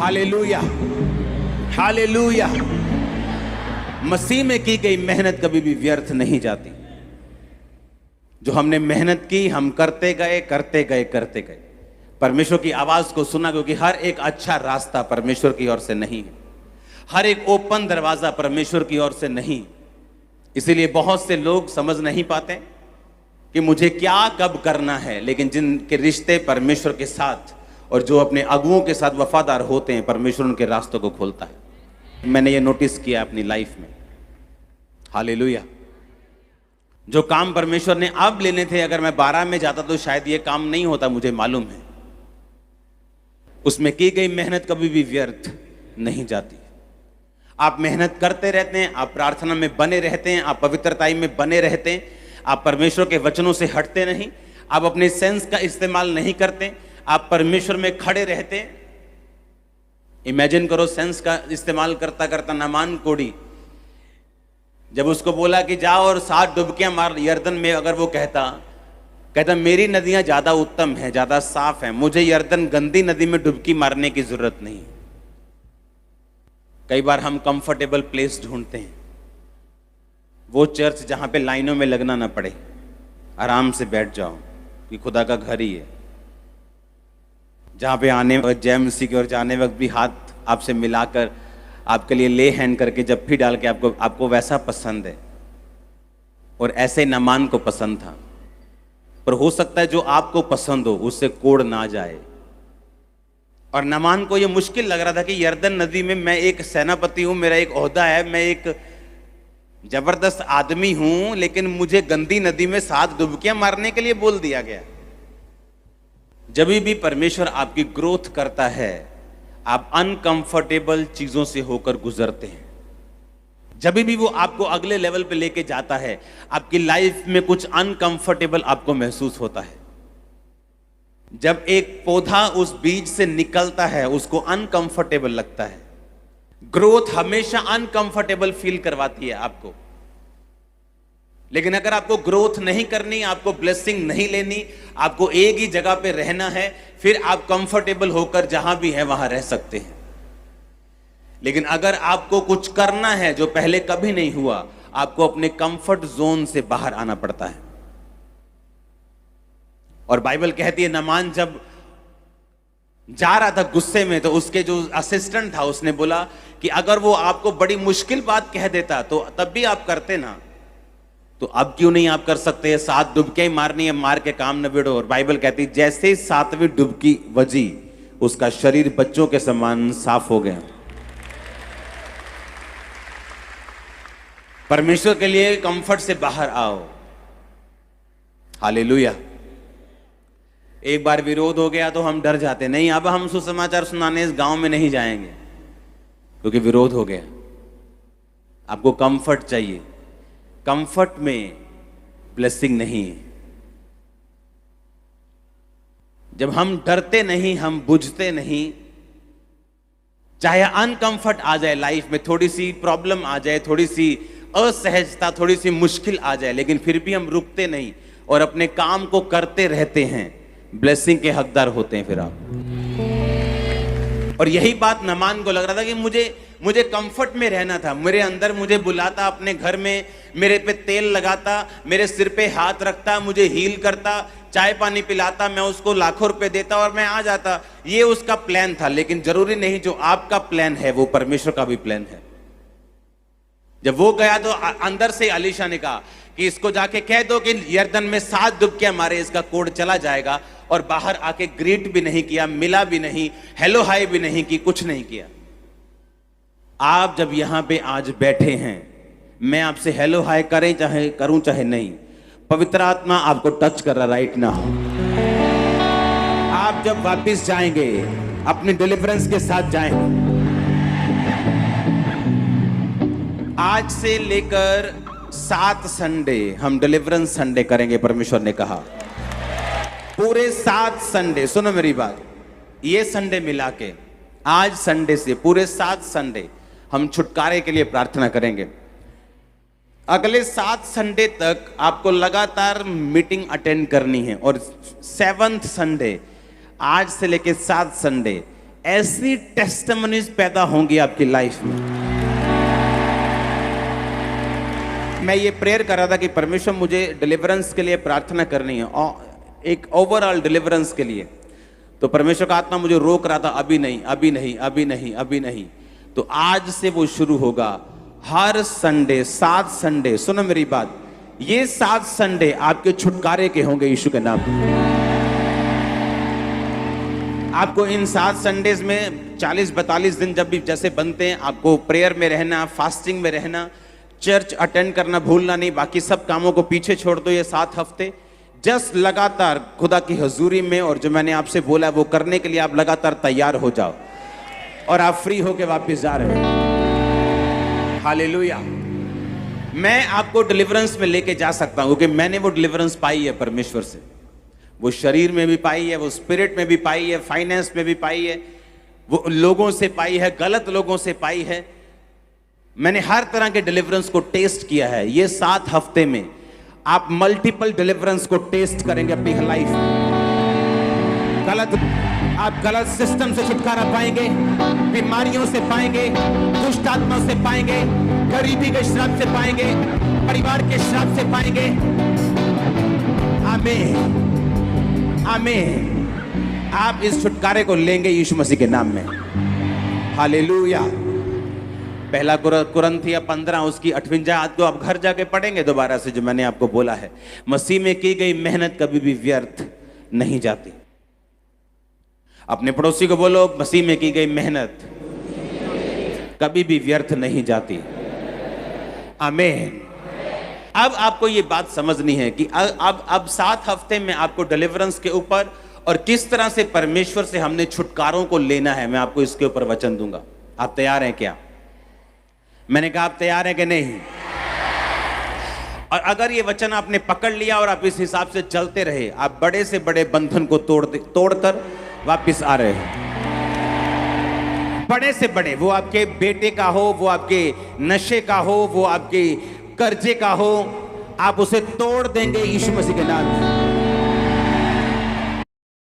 Hallelujah, hallelujah. मसीह में की गई मेहनत कभी भी व्यर्थ नहीं जाती। जो हमने मेहनत की, हम करते गए करते गए करते गए, परमेश्वर की आवाज को सुना, क्योंकि हर एक अच्छा रास्ता परमेश्वर की ओर से नहीं है, हर एक ओपन दरवाजा परमेश्वर की ओर से नहीं। इसीलिए बहुत से लोग समझ नहीं पाते कि मुझे क्या कब करना है, लेकिन जिनके रिश्ते परमेश्वर के साथ और जो अपने अगुओं के साथ वफादार होते हैं, परमेश्वर उनके रास्तों को खोलता है। मैंने ये नोटिस किया अपनी लाइफ में। हालेलुया। जो काम परमेश्वर ने अब लेने थे, अगर मैं 12 में जाता तो शायद ये काम नहीं होता, मुझे मालूम है। उसमें की गई मेहनत कभी भी व्यर्थ नहीं जाती। आप मेहनत करते रहते हैं, आप प्रार्थना में बने रहते हैं, आप पवित्रताई में बने रहते हैं, आप परमेश्वर के वचनों से हटते नहीं, आप अपने सेंस का इस्तेमाल नहीं करते, आप परमेश्वर में खड़े रहते हैं। इमेजिन करो, सेंस का इस्तेमाल करता करता नामान कोड़ी जब उसको बोला कि जाओ और 7 डुबकियां मार यर्दन में, अगर वो कहता मेरी नदियां ज्यादा उत्तम है, ज्यादा साफ है, मुझे यर्दन गंदी नदी में डुबकी मारने की जरूरत नहीं। कई बार हम कंफर्टेबल प्लेस ढूंढते हैं, वो चर्च जहां पे लाइनों में लगना ना पड़े, आराम से बैठ जाओ कि खुदा का घर ही है, जहां पे आने वक्त जय मसीह की ओर जाने वक्त भी हाथ आपसे मिलाकर आपके लिए ले हैंड करके जप्फी डाल के आपको वैसा पसंद है। और ऐसे नामान को पसंद था, पर हो सकता है जो आपको पसंद हो उससे कोड़ ना जाए। और नामान को यह मुश्किल लग रहा था कि यर्दन नदी में मैं एक सेनापति हूं, मेरा एक ओहदा है, मैं एक जबरदस्त आदमी हूं, लेकिन मुझे गंदी नदी में 7 डुबकियां मारने के लिए बोल दिया गया। जब भी परमेश्वर आपकी ग्रोथ करता है, आप अनकंफर्टेबल चीजों से होकर गुजरते हैं। जब भी वो आपको अगले लेवल पे लेके जाता है, आपकी लाइफ में कुछ अनकंफर्टेबल आपको महसूस होता है। जब एक पौधा उस बीज से निकलता है, उसको अनकंफर्टेबल लगता है। ग्रोथ हमेशा अनकंफर्टेबल फील करवाती है आपको। लेकिन अगर आपको ग्रोथ नहीं करनी, आपको ब्लेसिंग नहीं लेनी, आपको एक ही जगह पे रहना है, फिर आप कंफर्टेबल होकर जहां भी है वहां रह सकते हैं। लेकिन अगर आपको कुछ करना है जो पहले कभी नहीं हुआ, आपको अपने कंफर्ट जोन से बाहर आना पड़ता है। और बाइबल कहती है, नामान जब जा रहा था गुस्से में, तो उसके जो असिस्टेंट था उसने बोला कि अगर वो आपको बड़ी मुश्किल बात कह देता तो तब भी आप करते ना, तो अब क्यों नहीं आप कर सकते? 7 डुबकियां ही मारनी है, मार के काम निबेड़ो। और बाइबल कहती है जैसे ही 7वीं डुबकी बजी, उसका शरीर बच्चों के समान साफ हो गया। परमेश्वर के लिए कंफर्ट से बाहर आओ। हालेलुया। एक बार विरोध हो गया तो हम डर जाते, नहीं अब हम सुसमाचार सुनाने इस गांव में नहीं जाएंगे, क्योंकि विरोध हो गया। आपको कंफर्ट चाहिए, कंफर्ट में ब्लेसिंग नहीं है। जब हम डरते नहीं, हम बुझते नहीं, चाहे अनकंफर्ट आ जाए लाइफ में, थोड़ी सी प्रॉब्लम आ जाए, थोड़ी सी असहजता, थोड़ी सी मुश्किल आ जाए, लेकिन फिर भी हम रुकते नहीं और अपने काम को करते रहते हैं, ब्लेसिंग के हकदार होते हैं फिर आप। और यही बात नामान को लग रहा था कि मुझे कंफर्ट में रहना था। मेरे अंदर मुझे बुलाता अपने घर में, मेरे पे तेल लगाता, मेरे सिर पे हाथ रखता, मुझे हील करता, चाय पानी पिलाता, मैं उसको लाखों रुपए देता और मैं आ जाता। ये उसका प्लान था। लेकिन जरूरी नहीं जो आपका प्लान है वो परमेश्वर का भी प्लान है। जब वो गया तो अंदर से अलीशा ने कहा कि इसको जाके कह दो कि यर्दन में 7 डुबकियां मारे, इसका कोड चला जाएगा। और बाहर आके ग्रीट भी नहीं किया, मिला भी नहीं, हेलो हाय भी नहीं की, कुछ नहीं किया। आप जब यहां पे आज बैठे हैं, मैं आपसे हेलो हाय करूं चाहे नहीं, पवित्र आत्मा आपको टच कर रहा राइट नाउ। आप जब वापस जाएंगे, अपने डिलीवरेंस के साथ जाएंगे। आज से लेकर 7 संडे हम डिलीवरेंस संडे करेंगे, परमेश्वर ने कहा। पूरे 7 संडे, सुनो मेरी बात, ये संडे मिला के आज संडे से पूरे 7 संडे हम छुटकारे के लिए प्रार्थना करेंगे। अगले 7 संडे तक आपको लगातार मीटिंग अटेंड करनी है। और 7th संडे, आज से लेके 7 संडे ऐसी टेस्टिमनीज पैदा होंगी आपकी लाइफ में। मैं ये प्रेयर कर रहा था कि परमेश्वर मुझे डिलीवरेंस के लिए प्रार्थना करनी है, और एक ओवरऑल डिलीवरेंस के लिए। तो परमेश्वर का आत्मा मुझे रोक रहा था, अभी नहीं, अभी नहीं, अभी नहीं, अभी नहीं। तो आज से वो शुरू होगा। हर संडे 7 संडे, सुनो मेरी बात, ये 7 संडे आपके छुटकारे के होंगे यीशु के नाम में। आपको इन 7 संडेज में 40-42 दिन जब भी जैसे बनते हैं, आपको प्रेयर में रहना, फास्टिंग में रहना, चर्च अटेंड करना भूलना नहीं। बाकी सब कामों को पीछे छोड़ दो ये 7 हफ्ते। जस्ट लगातार खुदा की हजूरी में, और जो मैंने आपसे बोला वो करने के लिए आप लगातार तैयार हो जाओ, और आप फ्री होके वापस जा रहे हो। हालेलुया। मैं आपको डिलीवरेंस में लेके जा सकता हूं, क्योंकि मैंने वो डिलीवरेंस पाई है परमेश्वर से। वो शरीर में भी पाई है, वो स्पिरिट में भी पाई है, फाइनेंस में भी पाई है, वो लोगों से पाई है, गलत लोगों से पाई है। मैंने हर तरह के डिलीवरेंस को टेस्ट किया है। ये 7 हफ्ते में आप मल्टीपल डिलीवरेंस को टेस्ट करेंगे अपनी लाइफ में। आप गलत सिस्टम से छुटकारा पाएंगे, बीमारियों से पाएंगे, दुष्ट आत्मा से पाएंगे, गरीबी के श्राप से पाएंगे, परिवार के श्राप से पाएंगे। आमीन, आमीन। आप इस छुटकारे को लेंगे यीशु मसीह के नाम में। हालेलुया। पहला कुरिन्थियों 15 उसकी 58 आयत को आप घर जाके पढ़ेंगे दोबारा से, जो मैंने आपको बोला है। मसीह में की गई मेहनत कभी भी व्यर्थ नहीं जाती। अपने पड़ोसी को बोलो, मसीह में की गई मेहनत कभी भी व्यर्थ नहीं जाती। आमीन। अब आपको ये बात समझनी है कि अब 7 हफ्ते में आपको डिलीवरेंस के ऊपर और किस तरह से परमेश्वर से हमने छुटकारों को लेना है, मैं आपको इसके ऊपर वचन दूंगा। आप तैयार हैं क्या? मैंने कहा आप तैयार हैं कि नहीं? और अगर ये वचन आपने पकड़ लिया और आप इस हिसाब से चलते रहे, आप बड़े से बड़े बंधन को तोड़कर वापस आ रहे हैं। बड़े से बड़े, वो आपके बेटे का हो, वो आपके नशे का हो, वो आपके कर्जे का हो, आप उसे तोड़ देंगे यीशु मसीह के नाम में।